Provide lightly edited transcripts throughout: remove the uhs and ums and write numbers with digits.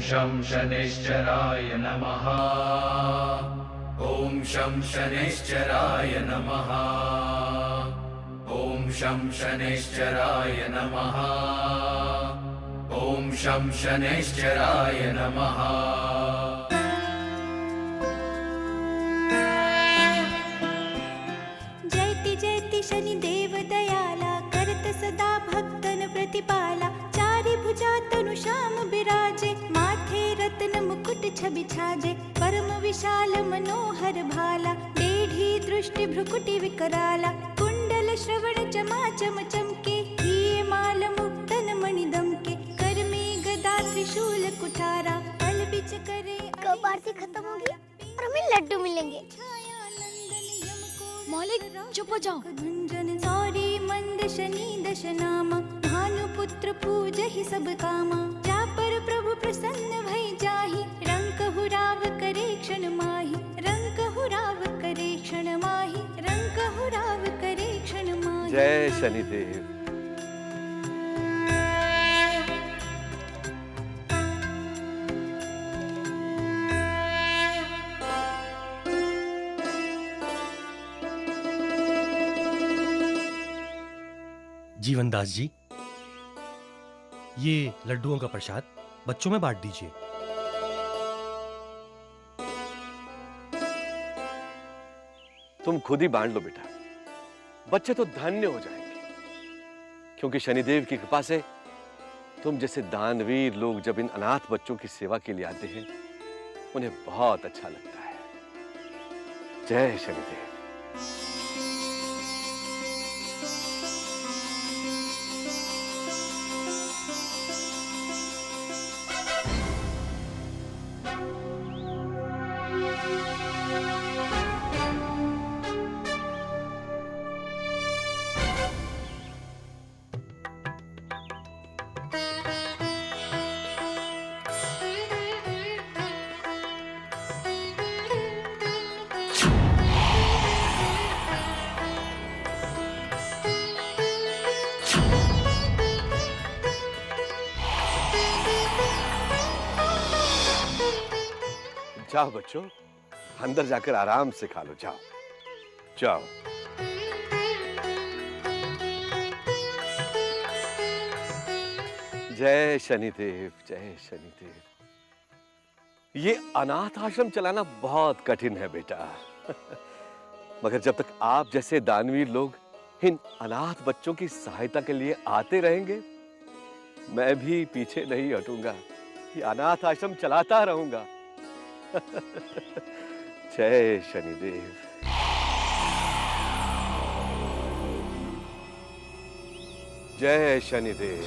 शं शनैश्चराय नमः। ॐ शं शनैश्चराय नमः। ॐ शं शनैश्चराय नमः। ॐ शं शनैश्चराय नमः। जयति जयति शनिदेव दयाला, करत सदा भक्तन प्रतिपाला। चारि भुजा तनु श्याम बिराजे, माथे रत्न मुकुट छवि छाजे। परम विशाल मनोहर भाला, टेढ़ी दृष्टि भ्रुकुटि विकराला। कुंडल श्रवण चमा चम चमके, हिये माल मुक्तन मणि दमके। कर में गदा त्रिशूल कुठारा, बल बिच करे। कब आरती खत्म होगी और हमें लड्डू मिलेंगे। मौलिक चुप हो जाओ। भंजन सौरी मंद शनि दश नामा, भानुपुत्र पूजहि सब कामा। जा पर प्रभु प्रसन्न भई जाहि, रंक हुराव करे क्षण माहि। रंक हुराव करे क्षण माहि, रंक हुराव करे क्षण माहि। जय शनिदेव। जीवनदास जी, ये लड्डुओं का प्रसाद बच्चों में बांट दीजिए। तुम खुद ही बांट लो बेटा, बच्चे तो धन्य हो जाएंगे। क्योंकि शनिदेव की कृपा से तुम जैसे दानवीर लोग जब इन अनाथ बच्चों की सेवा के लिए आते हैं, उन्हें बहुत अच्छा लगता है। जय शनिदेव। जाओ बच्चों, अंदर जाकर आराम से खा लो। जाओ जाओ। जय शनिदेव, जय शनिदेव। ये अनाथ आश्रम चलाना बहुत कठिन है बेटा। मगर जब तक आप जैसे दानवीर लोग इन अनाथ बच्चों की सहायता के लिए आते रहेंगे, मैं भी पीछे नहीं हटूंगा। ये अनाथ आश्रम चलाता रहूंगा। जय शनिदेव। जय शनिदेव।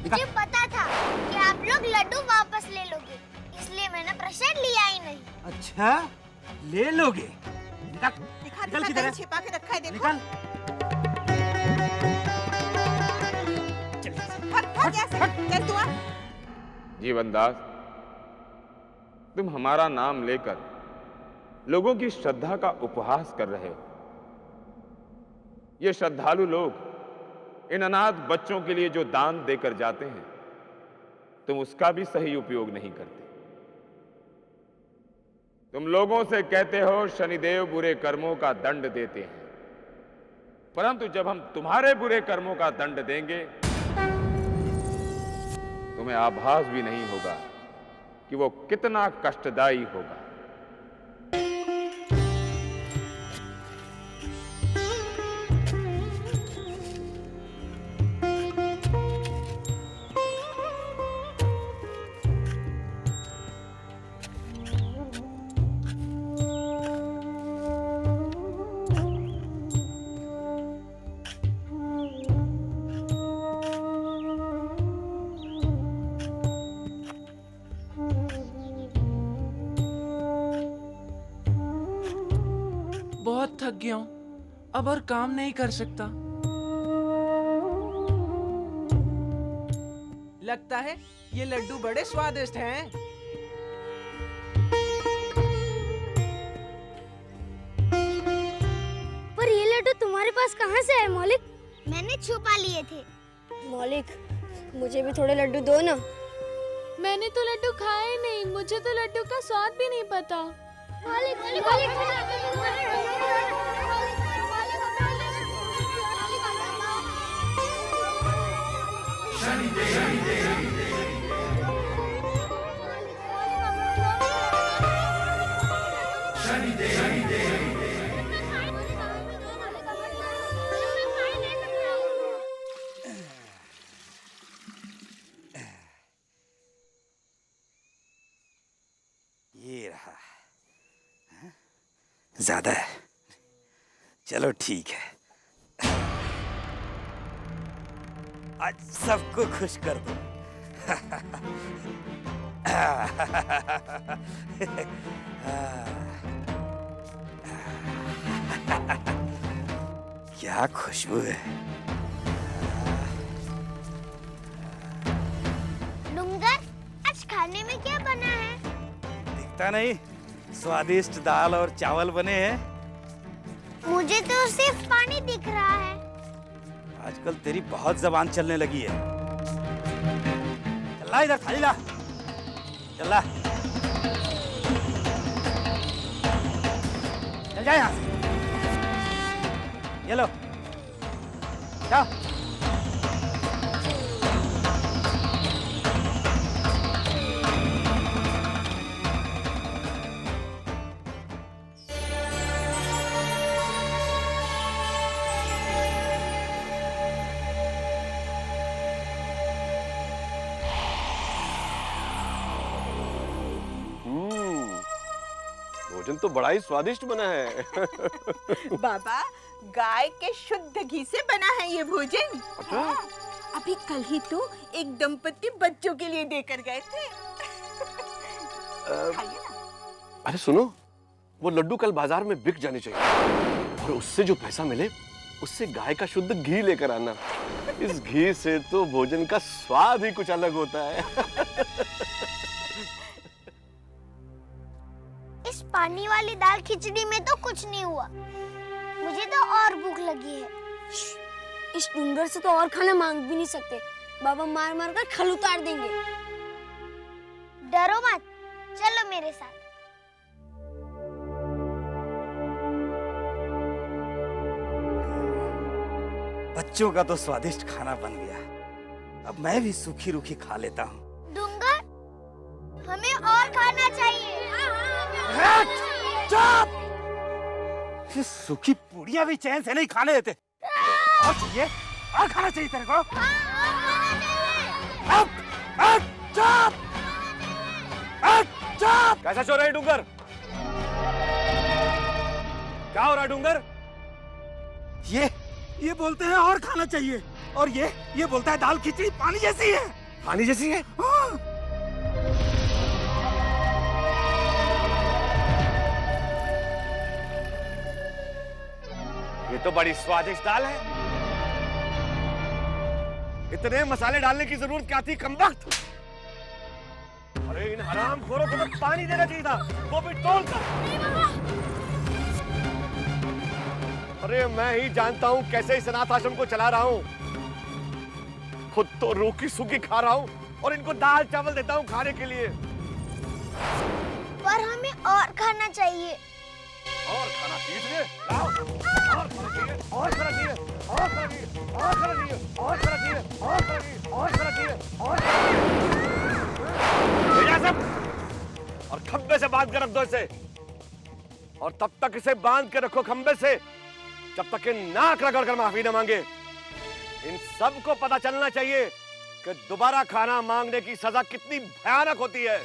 मुझे पता था कि आप लोग लड्डू वापस ले लोगे, इसलिए मैंने प्रसाद लिया ही नहीं। अच्छा, ले लोगे? निकल, निकल किधर है? छिपा के रखा है, देखो। निकल। चल तू आ। जीवनदास, तुम हमारा नाम लेकर लोगों की श्रद्धा का उपहास कर रहे हो। ये श्रद्धालु लोग इन अनाथ बच्चों के लिए जो दान देकर जाते हैं, तुम उसका भी सही उपयोग नहीं करते। तुम लोगों से कहते हो शनिदेव बुरे कर्मों का दंड देते हैं, परंतु जब हम तुम्हारे बुरे कर्मों का दंड देंगे, तुम्हें आभास भी नहीं होगा कि वो कितना कष्टदायी होगा। बहुत थक गया हूं, अब और काम नहीं कर सकता। लगता है ये लड्डू बड़े स्वादिष्ट हैं। पर ये लड्डू तुम्हारे पास कहाँ से है मौलिक? मैंने छुपा लिए थे। मौलिक, मुझे भी थोड़े लड्डू दो ना। मैंने तो लड्डू खाए नहीं, मुझे तो लड्डू का स्वाद भी नहीं पता। मौलिक, ये रहा। हाँ? ज्यादा है, चलो ठीक है। आज सबको खुश कर दो। क्या खुशबू है। डूंगर, आज खाने में क्या बना है? दिखता नहीं, स्वादिष्ट दाल और चावल बने हैं। मुझे तो सिर्फ पानी दिख रहा है। आजकल तेरी बहुत जबान चलने लगी है। चल ला इधर, थाली ला। चल ला, चल जा यहाँ से। ये लो, जाओ। भोजन तो बड़ा ही स्वादिष्ट बना है। बाबा, गाय के शुद्ध घी से बना है ये भोजन। अच्छा? अभी कल ही तो एक दंपति बच्चों के लिए देकर गए थे। खाइए ना। अरे सुनो, वो लड्डू कल बाजार में बिक जाने चाहिए और उससे जो पैसा मिले उससे गाय का शुद्ध घी लेकर आना। इस घी से तो भोजन का स्वाद ही कुछ अलग होता है। इस पानी वाली दाल खिचड़ी में तो कुछ नहीं हुआ। मुझे तो और भूख लगी है। इस डूंगर से तो और खाना मांग भी नहीं सकते। बाबा मार मार कर खल उतार देंगे। डरो मत, चलो मेरे साथ। बच्चों का तो स्वादिष्ट खाना बन गया। अब मैं भी सूखी रूखी खा लेता हूँ। डूंगर, हमें और खाना चाहिए। चुप! ये सूखी पूड़ियां भी चैन से नहीं खाने देते। और चाहिए, और खाना चाहिए तेरे को। चुप! चुप! कैसा चल रहा है डूंगर? क्या हो रहा है डूंगर? ये बोलते हैं और खाना चाहिए, और ये बोलता है दाल खिचड़ी पानी जैसी है। पानी जैसी है? हाँ। ये तो बड़ी स्वादिष्ट दाल है। इतने मसाले डालने की जरूरत क्या थी कमबख्त? अरे इन हरामखोरों को तो पानी देना चाहिए था, वो भी तौल कर। अरे मैं ही जानता हूं कैसे इस अनाथ आश्रम को चला रहा हूं। खुद तो रूखी सूखी खा रहा हूं और इनको दाल चावल देता हूं खाने के लिए। पर हमें और खाना चाहिए। और खाना चाहिए? लाओ। और खाना चाहिए, और खाना चाहिए, और खाना चाहिए, और खाना चाहिए, और खाना चाहिए, और खाना चाहिए, और खाना चाहिए, और ले जा सब। और खंबे से बांध कर रख दो इसे। और तब तक इसे बांध के रखो खंबे से जब तक ये नाक रगड़ कर माफी न मांगे। इन सबको पता चलना चाहिए कि दोबारा खाना मांगने की सजा कितनी भयानक होती है।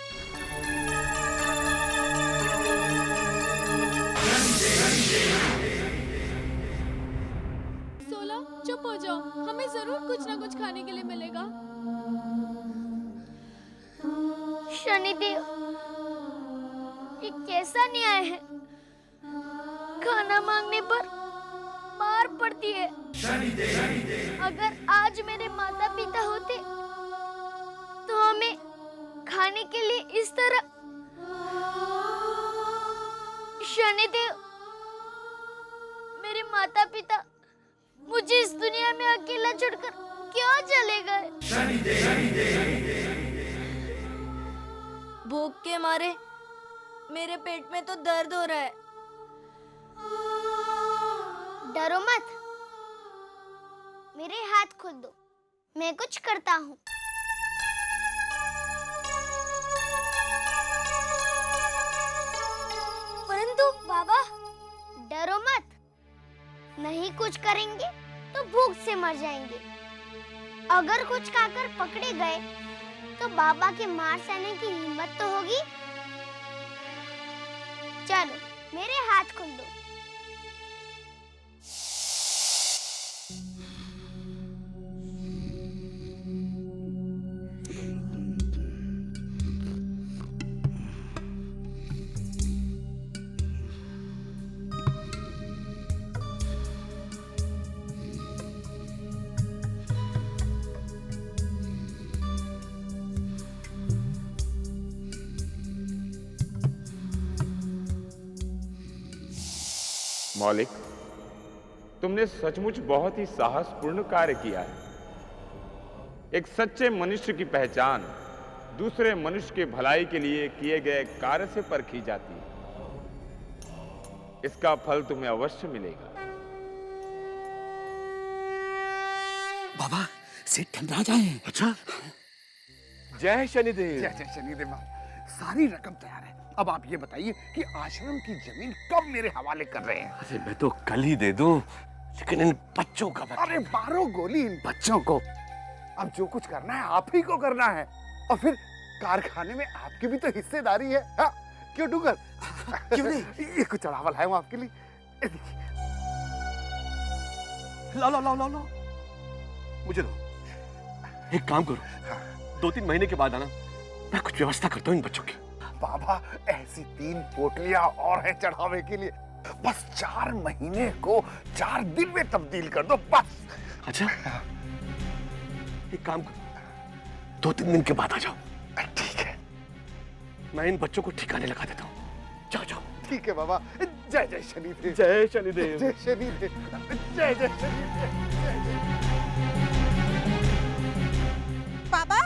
सोला, चुप हो जाओ, हमें जरूर कुछ ना कुछ खाने के लिए मिलेगा। शनिदेव, ये कैसा न्याय है? खाना मांगने पर मार पड़ती है। अगर आज मेरे माता पिता होते तो हमें खाने के लिए इस तरह। शनिदेव, मेरे माता पिता मुझे इस दुनिया में अकेला छोड़कर क्यों चले गए? भूख के मारे मेरे पेट में तो दर्द हो रहा है। डरो मत, मेरे हाथ खोल दो, मैं कुछ करता हूँ। परंतु बाबा, डरो मत, नहीं कुछ करेंगे तो भूख से मर जाएंगे। अगर कुछ खाकर पकड़े गए तो बाबा के मार सहने की हिम्मत तो होगी। चलो मेरे हाथ खोल दो। मौलिक, तुमने सचमुच बहुत ही साहसपूर्ण कार्य किया है। एक सच्चे मनुष्य की पहचान दूसरे मनुष्य के भलाई के लिए किए गए कार्य से परखी जाती है। इसका फल तुम्हें अवश्य मिलेगा। बाबा सेठ ठंडा जाए। अच्छा, जय शनिदेव। जय शनिदेव। सारी रकम तैयार है। अब आप ये बताइए कि आश्रम की जमीन कब मेरे हवाले कर रहे हैं? अरे मैं तो कल ही दे दूं, लेकिन इन बच्चों का अरे मारो गोली इन बच्चों को। अब जो कुछ करना है आप ही को करना है, और फिर कारखाने में आपकी भी तो हिस्सेदारी है। हाँ, क्यों डूगर? क्यों नहीं? ये कुछ चढ़ावा लाया हूं आपके लिए। ये देखिए। ला ला ला ला ला, मुझे दो। एक काम करो, 2-3 महीने के बाद आना, मैं कुछ व्यवस्था करता हूँ इन बच्चों की। बाबा ऐसी 3 पोटलियां और हैं चढ़ावे के लिए। बस 4 महीने को 4 दिन में तब्दील कर दो बस। अच्छा, एक काम करो, 2-3 दिन के बाद आ जाओ। ठीक है, मैं इन बच्चों को ठिकाने लगा देता हूँ। जाओ जाओ। ठीक है बाबा। जय जय शनिदेव। जय शनिदेव। जय शनिदेव। जय जय शनिदेव। बाबा,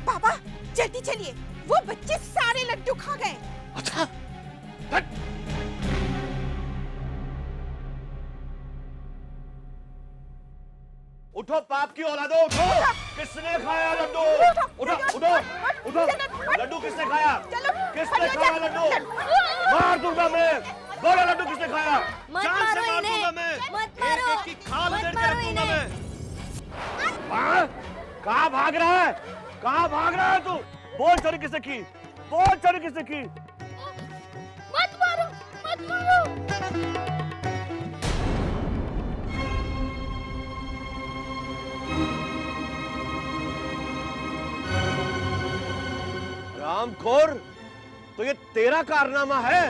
बाबा जल्दी चलिए, वो बच्चे सारे लड्डू खा गए। अच्छा, उठो पाप की औलादो, उठो। किसने खाया लड्डू? उठो उठो उठो। लड्डू किसने खाया? किसने खाया लड्डू? मार दूंगा मैं। बोलो लड्डू किसने खाया? मत जान से मारो मार इन्हें, दूंगा मैं। मत मारो, एक-एक की खाल मत उधेड़ के मारो रखूंगा इन्हें। मैं। हाँ? कहाँ भाग रहा है? कहाँ भाग रहा है तू? बोल चोरी किसने की? बोल चोरी किसने की? मत मारो, मत मारो। रामखोर, तो ये तेरा कारनामा है?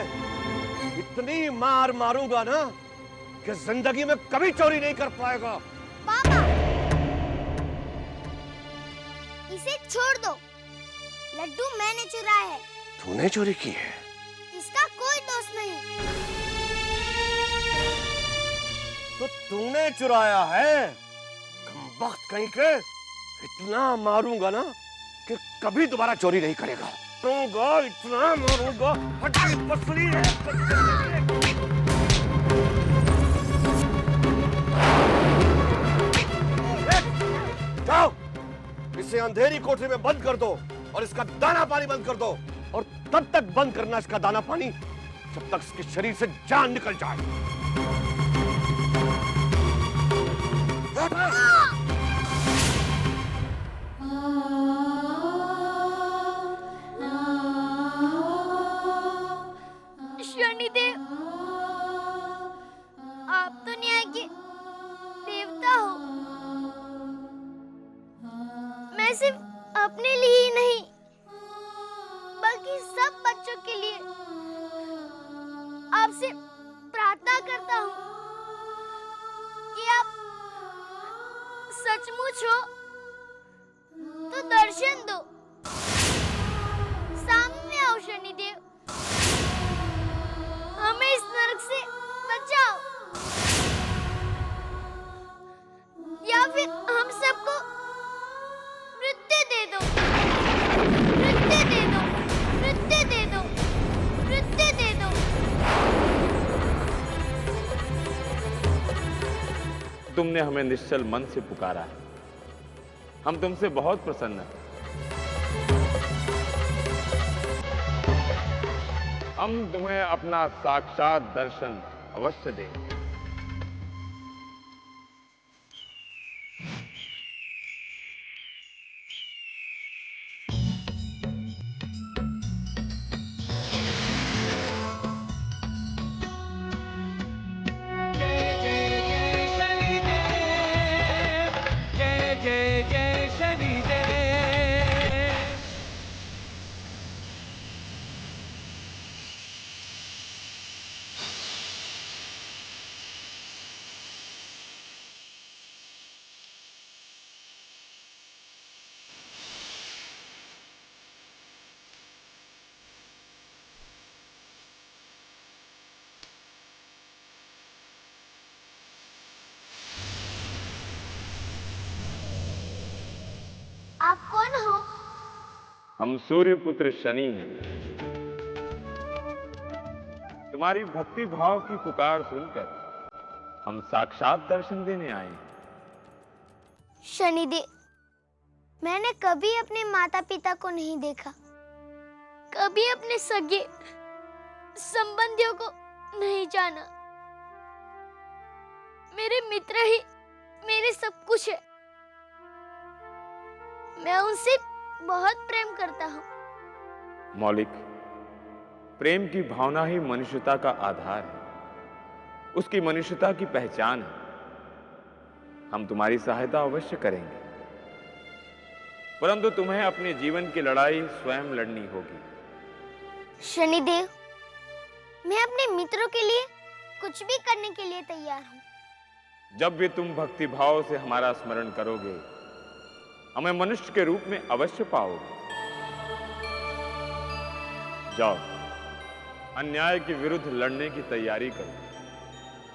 इतनी मार मारूंगा ना कि जिंदगी में कभी चोरी नहीं कर पाएगा। पापा, इसे छोड़ दो। लड्डू मैंने चुराया है। तूने चोरी की है? इसका कोई दोष नहीं। तो तूने चुराया है? कमबख्त कहीं के, इतना मारूंगा ना कि कभी दोबारा चोरी नहीं करेगा। मारूंगा, इतना मारूंगा, हड्डी पसली है। जाओ, इसे अंधेरी कोठरी में बंद कर दो और इसका दाना पानी बंद कर दो, और तब तक बंद करना इसका दाना पानी जब तक इसके शरीर से जान निकल जाए। शनिदेव, आप तो न्याय के देवता हो। मैं सिर्फ अपने लिए ही नहीं बल्कि सब बच्चों के लिए आपसे प्रार्थना करता हूँ कि आप सचमुच हो तो दर्शन दो, सामने आओ शनिदेव, हमें इस नरक से बचाओ, या फिर हम सबको मृत्यु दे दो, मृत्यु दे दो, मृत्यु दे दो, मृत्यु दे दो। तुमने हमें निश्चल मन से पुकारा है, हम तुमसे बहुत प्रसन्न हैं। हम तुम्हें अपना साक्षात दर्शन अवश्य देंगे। आप कौन हो? हम सूर्यपुत्र शनि हैं। तुम्हारी भक्ति भाव की पुकार सुनकर हम साक्षात दर्शन देने आए हैं। शनिदेव, मैंने कभी अपने माता पिता को नहीं देखा, कभी अपने सगे संबंधियों को नहीं जाना। मेरे मित्र ही मेरे सब कुछ है। मैं उनसे बहुत प्रेम करता हूँ। मौलिक, प्रेम की भावना ही मनुष्यता का आधार है, उसकी मनुष्यता की पहचान है। हम तुम्हारी सहायता अवश्य करेंगे, परंतु तुम्हें अपने जीवन की लड़ाई स्वयं लड़नी होगी। शनिदेव, मैं अपने मित्रों के लिए कुछ भी करने के लिए तैयार हूँ। जब भी तुम भक्ति भाव से हमारा स्मरण करोगे, हमें मनुष्य के रूप में अवश्य पाओगे। जाओ, अन्याय के विरुद्ध लड़ने की तैयारी करो,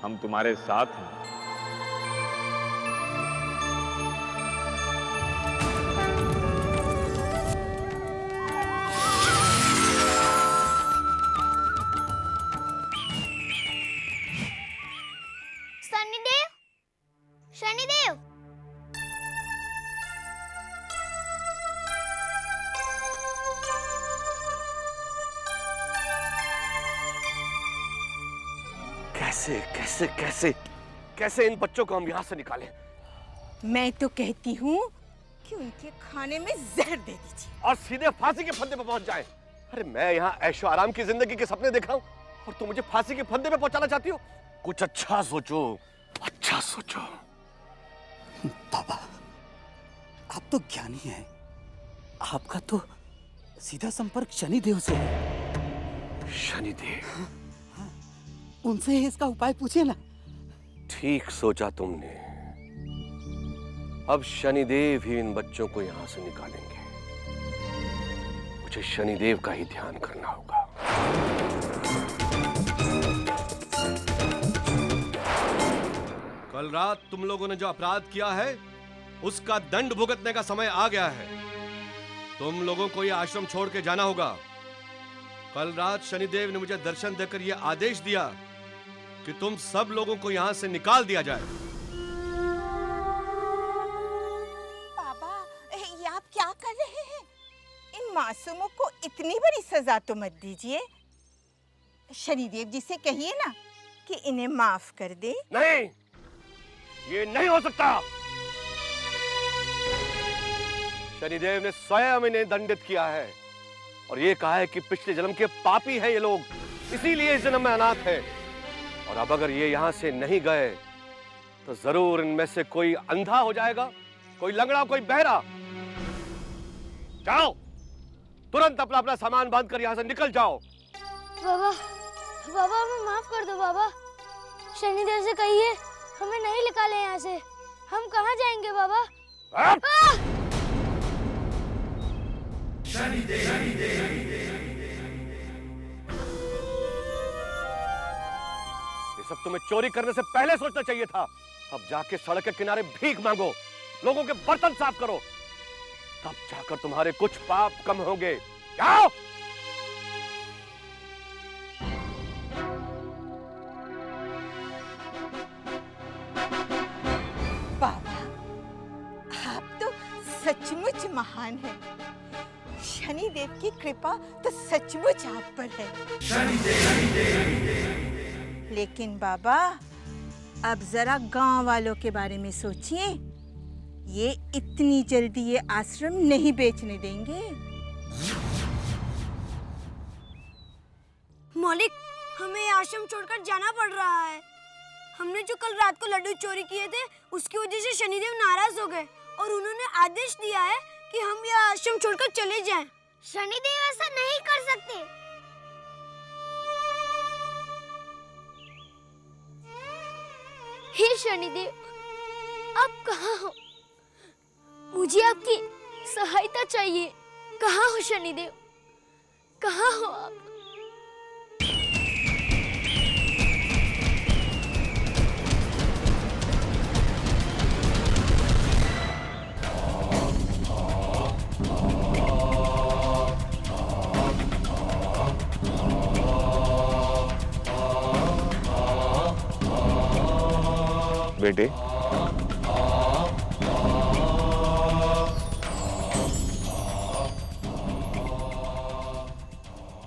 हम तुम्हारे साथ हैं। शनिदेव, शनिदेव, कैसे कैसे कैसे कैसे इन बच्चों को हम यहाँ से निकालें? मैं तो कहती हूँ कि उनके खाने में जहर दे दीजिए और सीधे फांसी के फंदे पे पहुंच जाए। अरे मैं यहाँ ऐशो आराम की जिंदगी के सपने देखा हूँ और तुम मुझे फांसी के फंदे पे पहुंचाना चाहती हो? कुछ अच्छा सोचो, अच्छा सोचो। बाबा, आप तो ज्ञानी हैं। आपका तो सीधा संपर्क शनिदेव से है। शनिदेव? उनसे इसका उपाय पूछिए ना। ठीक सोचा तुमने। अब शनिदेव ही इन बच्चों को यहां से निकालेंगे। मुझे शनिदेव का ही ध्यान करना होगा। कल रात तुम लोगों ने जो अपराध किया है उसका दंड भुगतने का समय आ गया है। तुम लोगों को यह आश्रम छोड़ के जाना होगा। कल रात शनिदेव ने मुझे दर्शन देकर यह आदेश दिया कि तुम सब लोगों को यहां से निकाल दिया जाए। बाबा, ये आप क्या कर रहे हैं? इन मासूमों को इतनी बड़ी सजा तो मत दीजिए। शनिदेव जी से कहिए ना कि इन्हें माफ कर दे। नहीं, ये नहीं हो सकता। शनिदेव ने स्वयं इन्हें दंडित किया है और ये कहा है कि पिछले जन्म के पापी हैं ये लोग, इसीलिए इस जन्म में अनाथ है। और अब अगर ये यहां से नहीं गए तो जरूर इनमें से कोई अंधा हो जाएगा, कोई लंगड़ा, कोई बहरा। जाओ, तुरंत अपना अपना सामान बांध कर यहां से निकल जाओ। बाबा, बाबा हमें माफ कर दो बाबा। शनिदेव से कहिए हमें नहीं निकाले यहाँ से। हम कहाँ जाएंगे बाबा? ये सब तुम्हें चोरी करने से पहले सोचना चाहिए था। अब जाके सड़क के किनारे भीख मांगो, लोगों के बर्तन साफ करो, तब जाकर तुम्हारे कुछ पाप कम होंगे। जाओ। बाबा, आप तो सचमुच महान हैं। शनिदेव की कृपा तो सचमुच आप पर है। लेकिन बाबा, अब जरा गांव वालों के बारे में सोचिए। ये इतनी जल्दी ये आश्रम नहीं बेचने देंगे। मालिक, हमें ये आश्रम छोड़कर जाना पड़ रहा है। हमने जो कल रात को लड्डू चोरी किए थे, उसकी वजह से शनिदेव नाराज हो गए और उन्होंने आदेश दिया है कि हम यह आश्रम छोड़कर चले जाएं। शनिदेव ऐसा नहीं कर सकते। हे शनिदेव, आप कहाँ हो? मुझे आपकी सहायता चाहिए। कहाँ हो शनिदेव? कहाँ हो आप? बेटे,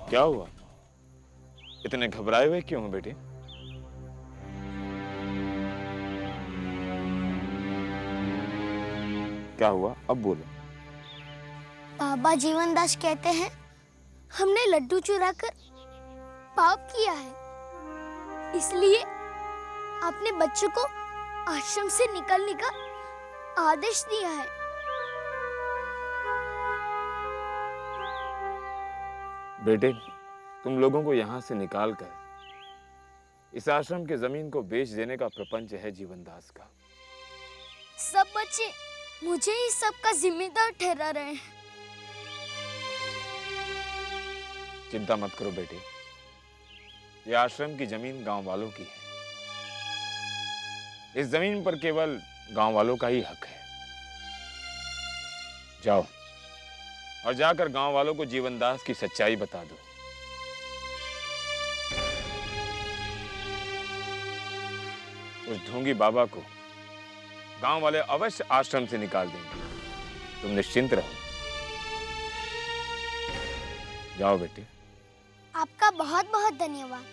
क्या हुआ? इतने घबराए हुए क्यों हो बेटे? क्या हुआ? अब बोलो। बाबा जीवनदास कहते हैं हमने लड्डू चुराकर पाप किया है, इसलिए आपने बच्चों को आश्रम से निकलने का आदेश दिया है। बेटे, तुम लोगों को यहाँ से निकालकर इस आश्रम की जमीन को बेच देने का प्रपंच है जीवनदास का। सब बच्चे मुझे इस सब का जिम्मेदार ठहरा रहे हैं। चिंता मत करो बेटे, ये आश्रम की जमीन गांव वालों की है। इस जमीन पर केवल गांव वालों का ही हक है। जाओ और जाकर गांव वालों को जीवनदास की सच्चाई बता दो। उस ढोंगी बाबा को गांव वाले अवश्य आश्रम से निकाल देंगे। तुम निश्चिंत रहो। जाओ बेटे। आपका बहुत बहुत धन्यवाद।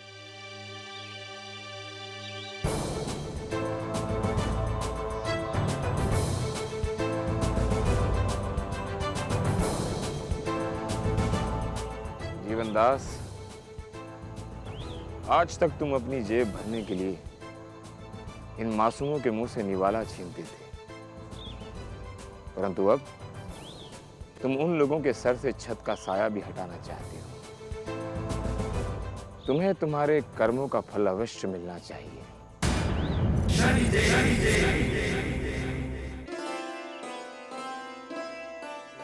जीवनदास, आज तक तुम अपनी जेब भरने के लिए इन मासूमों के मुंह से निवाला छीनते थे, परंतु अब तुम उन लोगों के सर से छत का साया भी हटाना चाहते हो। तुम्हें तुम्हारे कर्मों का फल अवश्य मिलना चाहिए।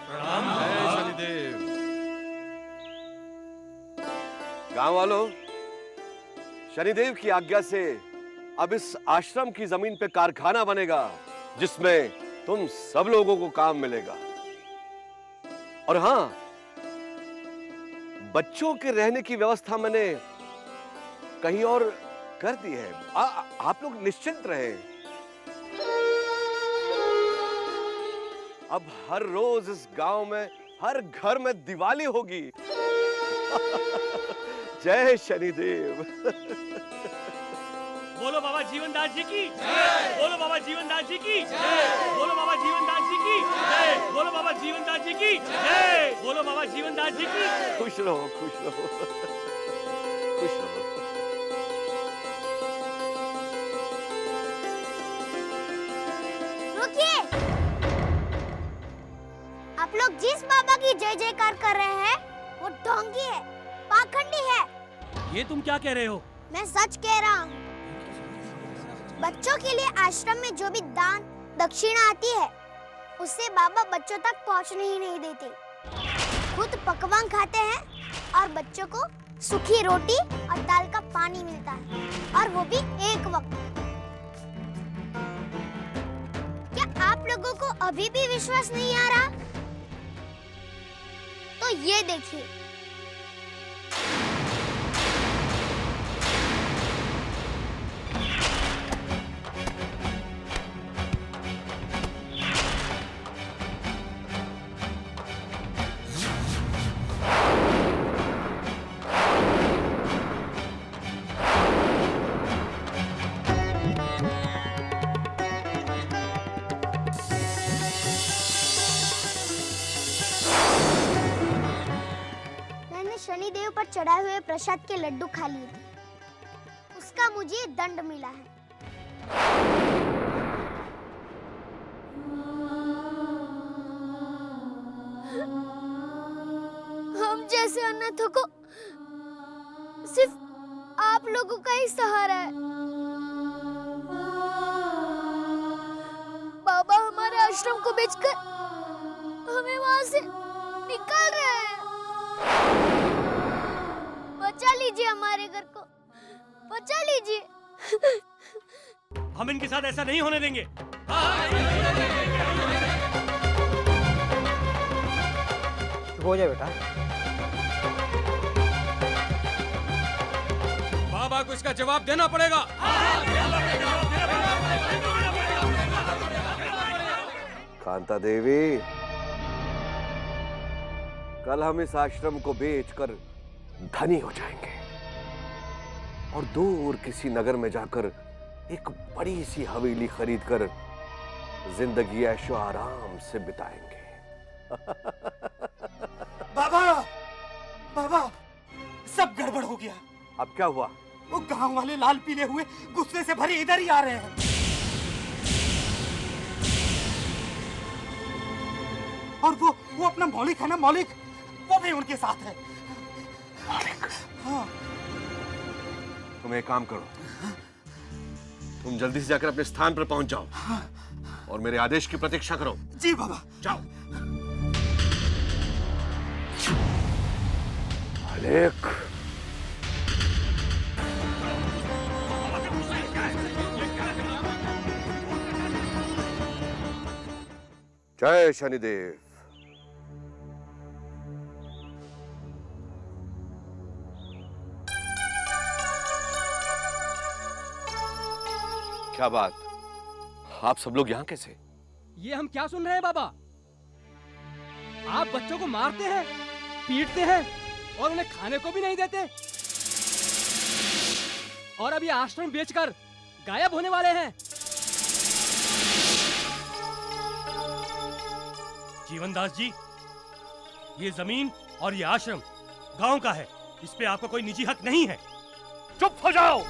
प्रणाम है शनिदेव। गांव वालों, शनिदेव की आज्ञा से अब इस आश्रम की जमीन पे कारखाना बनेगा, जिसमें तुम सब लोगों को काम मिलेगा। और हां, बच्चों के रहने की व्यवस्था मैंने कहीं और कर दी है। आप लोग निश्चिंत रहे। अब हर रोज इस गांव में हर घर में दिवाली होगी। जय शनिदेव। बोलो बाबा जीवनदास जी की जय। बोलो बाबा जीवनदास जी की जय। बोलो बाबा जीवनदास जी की जय। बोलो बाबा जीवनदास जी की जय। बोलो बाबा जीवनदास जी की। खुश रहो, खुश रहो, खुश रहो। रुकिए। आप लोग जिस बाबा की जय जयकार कर रहे हैं, वो ढोंगी है, पाखंडी है। ये तुम क्या कह रहे हो? मैं सच कह रहा हूँ। बच्चों के लिए आश्रम में जो भी दान दक्षिणा आती है उससे बाबा बच्चों तक पहुंचने ही नहीं देते। खुद पकवान खाते हैं और बच्चों को सूखी रोटी और दाल का पानी मिलता है, और वो भी एक वक्त। क्या आप लोगों को अभी भी विश्वास नहीं आ रहा? तो ये देखिए। शनिदेव पर चढ़ाए हुए प्रसाद के लड्डू खा लिए थे, उसका मुझे दंड मिला है। हम जैसे अनाथों को सिर्फ आप लोगों का ही सहारा है। बाबा हमारे आश्रम को बेचकर हमें वहां से निकाल रहे हैं। बचा लीजिए हमारे घर को, बचा लीजिए। हम इनके साथ ऐसा नहीं होने देंगे। हो जाए बेटा। बाबा को इसका जवाब देना पड़ेगा। कांता देवी, कल हम इस आश्रम को बेचकर धनी हो जाएंगे और दूर किसी नगर में जाकर एक बड़ी सी हवेली खरीदकर जिंदगी ऐशो आराम से बिताएंगे। बाबा, बाबा, सब गड़बड़ हो गया। अब क्या हुआ? वो गांव वाले लाल पीले हुए गुस्से से भरे इधर ही आ रहे हैं। और वो अपना मौलिक है ना, मौलिक, वो भी उनके साथ है। हाँ। तुम एक काम करो, तुम जल्दी से जाकर अपने स्थान पर पहुंच जाओ और मेरे आदेश की प्रतीक्षा करो। जी बाबा। जाओ। मालिक, जय शनिदेव। क्या बात, आप सब लोग यहाँ कैसे? ये हम क्या सुन रहे हैं बाबा? आप बच्चों को मारते हैं, पीटते हैं और उन्हें खाने को भी नहीं देते, और अभी आश्रम बेचकर गायब होने वाले हैं। जीवनदास जी, ये जमीन और ये आश्रम गांव का है, इस पे आपका कोई निजी हक नहीं है। चुप हो जाओ।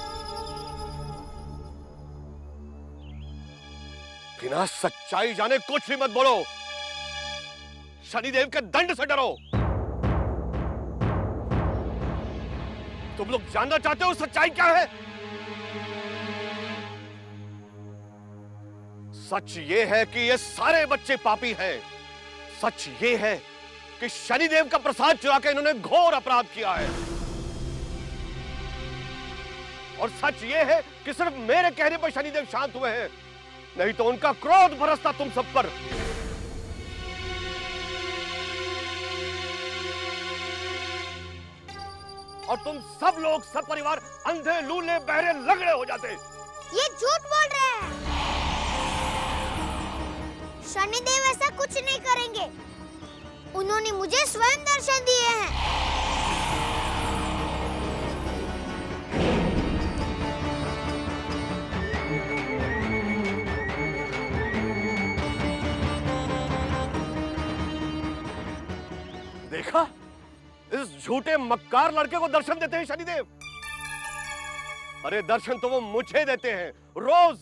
बिना सच्चाई जाने कुछ भी मत बोलो। शनिदेव के दंड से डरो। तुम लोग जानना चाहते हो सच्चाई क्या है? सच ये है कि ये सारे बच्चे पापी हैं। सच ये है कि शनिदेव का प्रसाद चुरा के इन्होंने घोर अपराध किया है। और सच ये है कि सिर्फ मेरे कहने पर शनिदेव शांत हुए हैं, नहीं तो उनका क्रोध बरसता तुम सब पर। और तुम सब लोग सब परिवार अंधे, लूले, बहरे, लंगड़े हो जाते। ये झूठ बोल रहे हैं। शनिदेव ऐसा कुछ नहीं करेंगे। उन्होंने मुझे स्वयं दर्शन दिए हैं। देखा, इस झूठे मक्कार लड़के को दर्शन देते हैं शनिदेव। अरे दर्शन तो वो मुझे देते हैं रोज।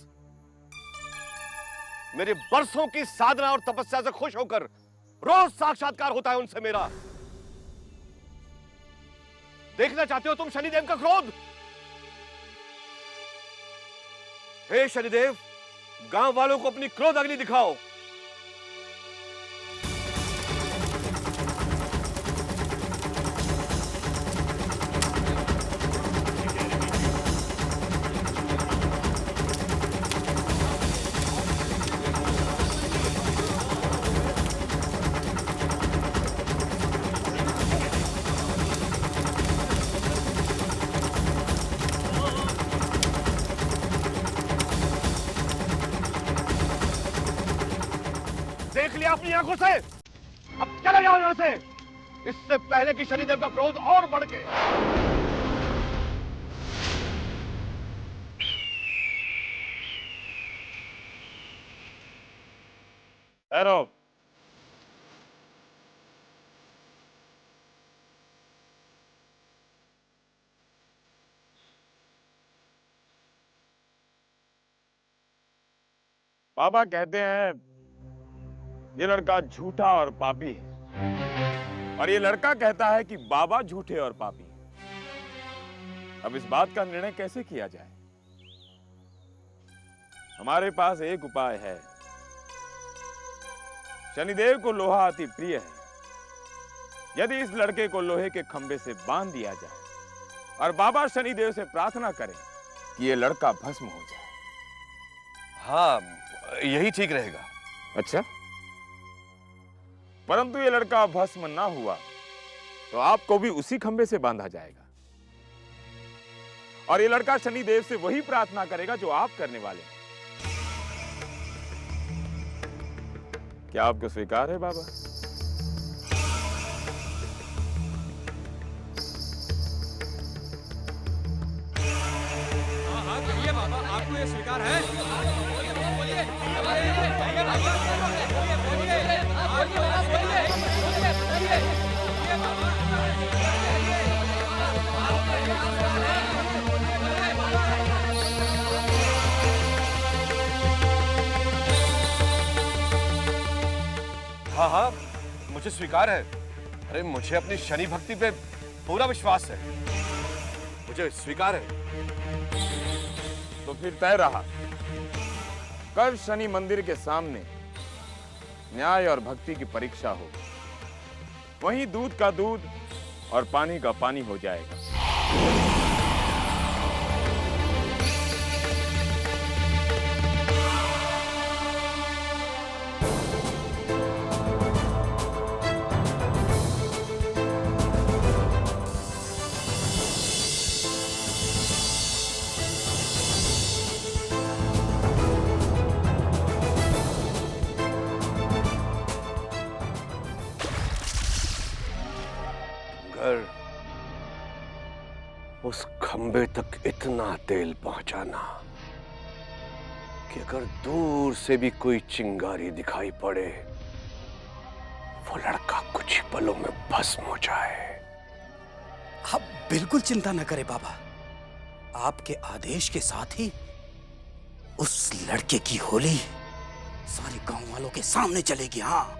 मेरे बरसों की साधना और तपस्या से खुश होकर रोज साक्षात्कार होता है उनसे मेरा। देखना चाहते हो तुम शनिदेव का क्रोध? हे शनिदेव, गांव वालों को अपनी क्रोध अग्नि दिखाओ। देख लिया अपनी आंखों से, अब चले जाओ यहां से, इससे पहले कि शनिदेव का क्रोध और बढ़ के। ठहरो। बाबा कहते हैं ये लड़का झूठा और पापी है, और ये लड़का कहता है कि बाबा झूठे और पापी हैं। अब इस बात का निर्णय कैसे किया जाए? हमारे पास एक उपाय है। शनिदेव को लोहा अति प्रिय है। यदि इस लड़के को लोहे के खंभे से बांध दिया जाए और बाबा शनिदेव से प्रार्थना करें कि ये लड़का भस्म हो जाए। हाँ, यही ठीक रहेगा। अच्छा, परंतु ये लड़का भस्म ना हुआ तो आपको भी उसी खंभे से बांधा जाएगा, और ये लड़का शनिदेव से वही प्रार्थना करेगा जो आप करने वाले हैं। क्या आपको स्वीकार है बाबा? हाँ कहिए बाबा, आपको ये स्वीकार है? हाँ हाँ, मुझे स्वीकार है। अरे मुझे अपनी शनि भक्ति पे पूरा विश्वास है, मुझे स्वीकार है। तो फिर तय रहा, कल शनि मंदिर के सामने न्याय और भक्ति की परीक्षा हो। वहीं दूध का दूध और पानी का पानी हो जाएगा। उस खंबे तक इतना तेल पहुंचाना कि अगर दूर से भी कोई चिंगारी दिखाई पड़े, वो लड़का कुछ ही पलों में भस्म हो जाए। आप बिल्कुल चिंता न करें बाबा, आपके आदेश के साथ ही उस लड़के की होली सारे गांव वालों के सामने चलेगी। हाँ,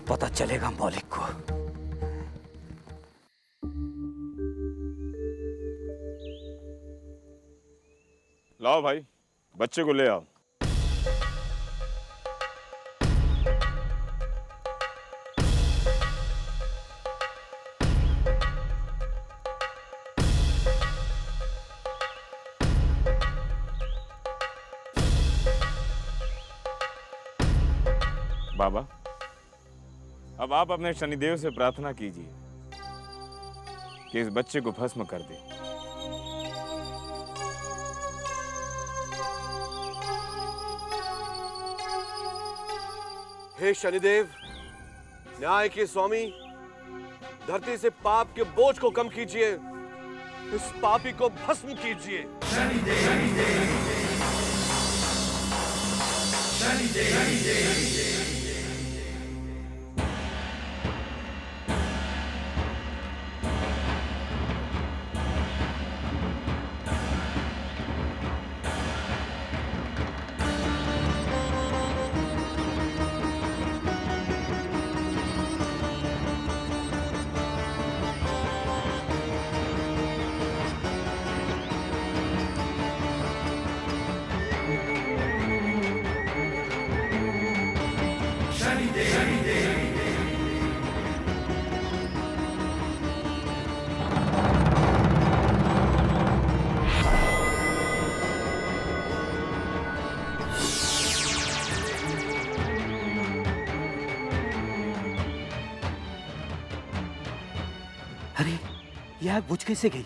पता चलेगा मौलिक को। लाओ भाई, बच्चे को ले आओ। बाबा, अब आप अपने शनिदेव से प्रार्थना कीजिए कि इस बच्चे को भस्म कर दे। हे शनिदेव, न्याय के स्वामी, धरती से पाप के बोझ को कम कीजिए, इस पापी को भस्म कीजिए। अरे, यह आग बुझ कैसे गई?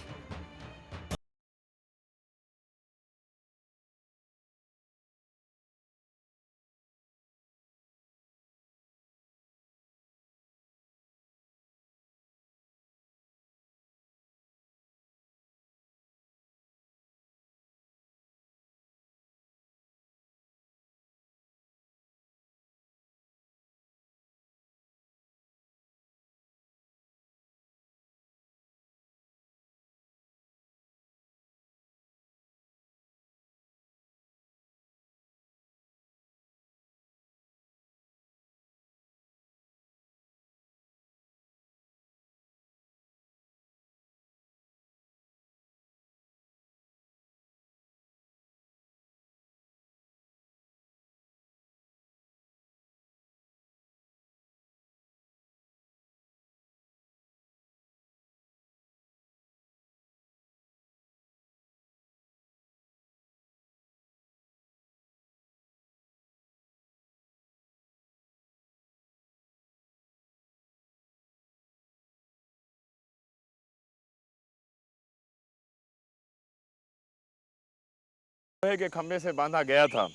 लोहे के खंभे से बांधा गया था,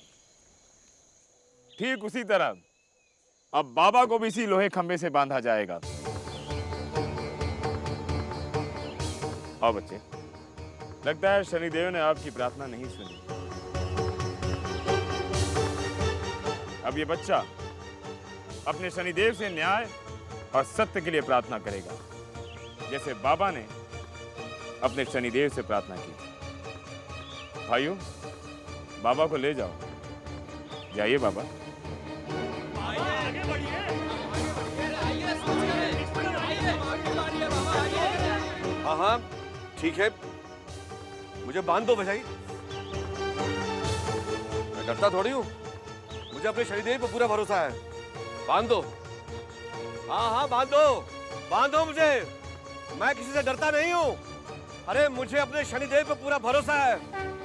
ठीक उसी तरह अब बाबा को भी इसी लोहे खंभे से बांधा जाएगा। हाँ बच्चे, लगता है शनिदेव ने आपकी प्रार्थना नहीं सुनी। अब ये बच्चा अपने शनिदेव से न्याय और सत्य के लिए प्रार्थना करेगा, जैसे बाबा ने अपने शनिदेव से प्रार्थना की। भाइयों, बाबा को ले जाओ। जाइए बाबा। हाँ हाँ ठीक है, मुझे बांध दो भाई। मैं डरता थोड़ी हूँ, मुझे अपने शनिदेव पर पूरा भरोसा है। बांध दो। हाँ हाँ बांध दो मुझे। मैं किसी से डरता नहीं हूँ। अरे मुझे अपने शनिदेव पर पूरा भरोसा है।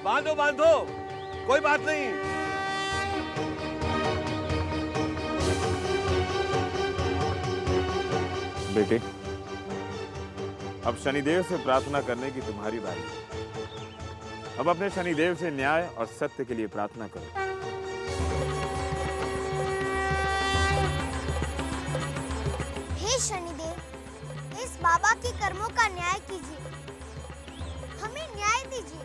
बांध दो, कोई बात नहीं। बेटे, अब शनिदेव से प्रार्थना करने की तुम्हारी बारी है। अब अपने शनिदेव से न्याय और सत्य के लिए प्रार्थना करो। हे शनिदेव, इस बाबा के कर्मों का न्याय कीजिए, हमें न्याय दीजिए।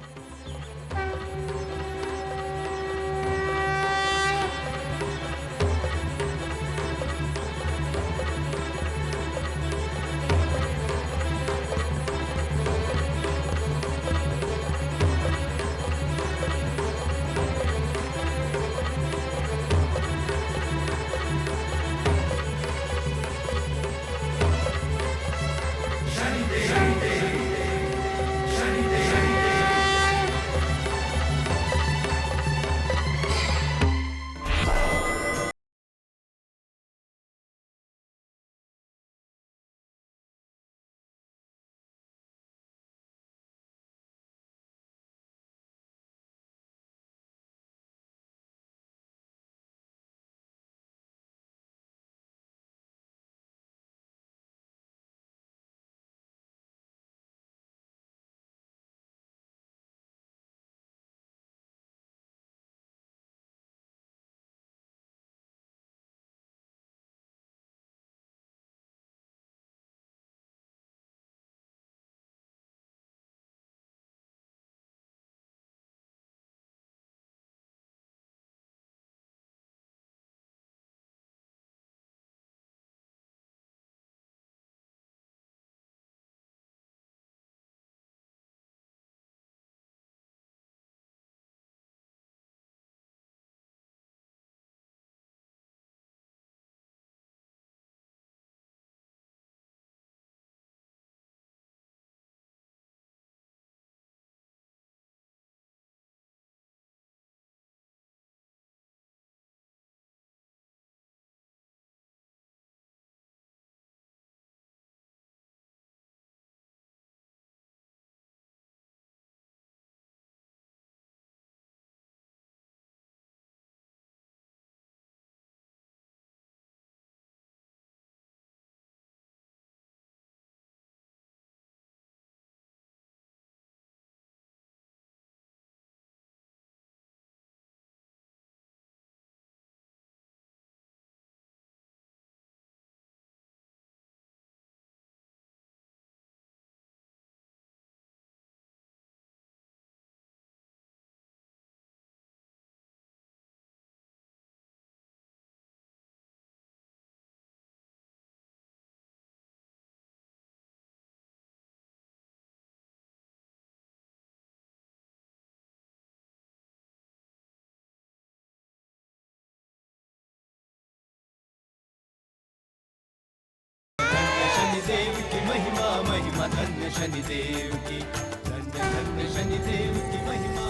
महिमा धन्य शनिदेव की धन्य धन्य शनिदेव की महिमा